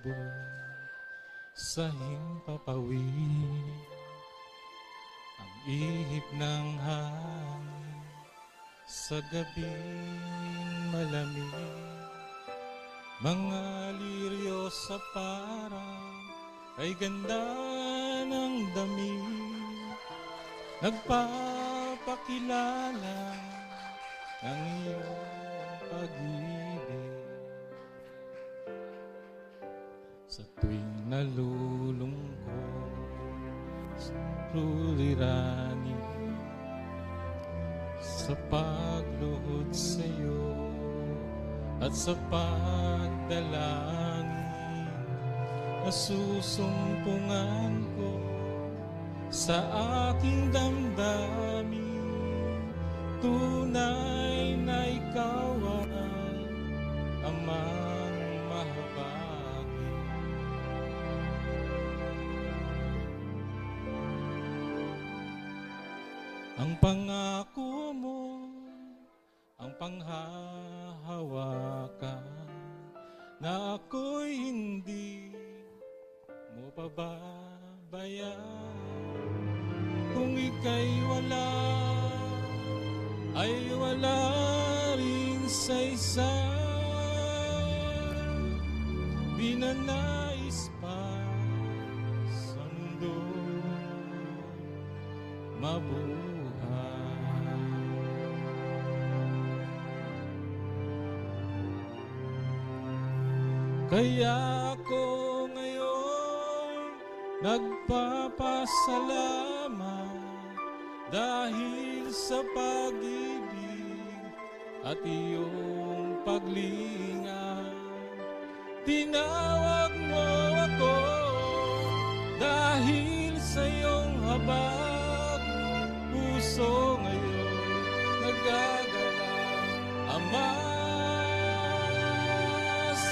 balibo sa himpapawid, ang ihip ng hangin sa gabing malamig, mga liryo sa parang ay ganda ng damit, nagpapakilala ng iyong pag-ibig. Sa tuwing nalulungkot, rulirani sa pagluhod sa iyo at sa pagdalangin, nasusumpungan ko sa aking damdamin, tunay na ikaw ay amang mahabagin. Ang pangako mo, ang panghahawakan, na ako'y hindi mo pababayaan. Kung ika'y wala, ay wala rin saysay. Di na nais pa sa mundo mabuhay. Kaya ako ngayon nagpapasalamat dahil sa pag-ibig at iyong paglinga. Tinawag mo ako dahil sa iyong habag, puso ngayon nagagalang. Ama,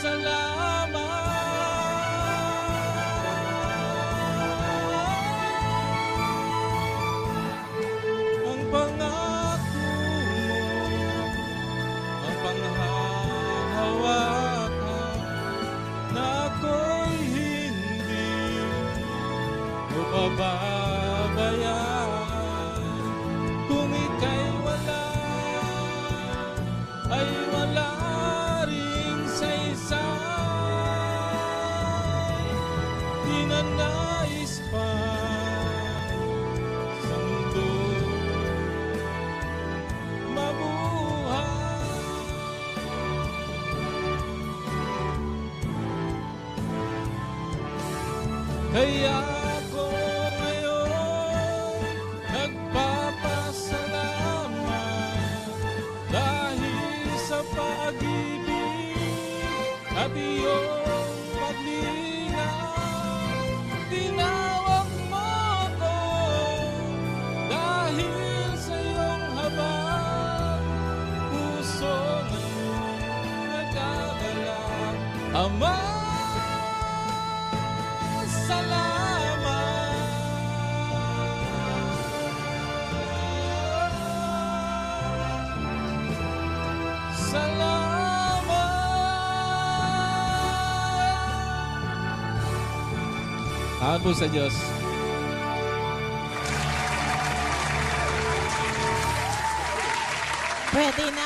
salamat. Ang pangako mo, ang panghahawakan, na ako'y hindi mo pababayaan. Kung ika'y wala, ay wala ring saysay. Di na nais pa sa mundo mabuhay. Kaya ako ngayon nagpapasalamat dahil sa pag-ibig at iyong paglinga. Tinawag mo ako dahil sa iyong habag, puso ngayon nagagalang. Ama, salamat. Salamat po sa Diyos. Pwede na.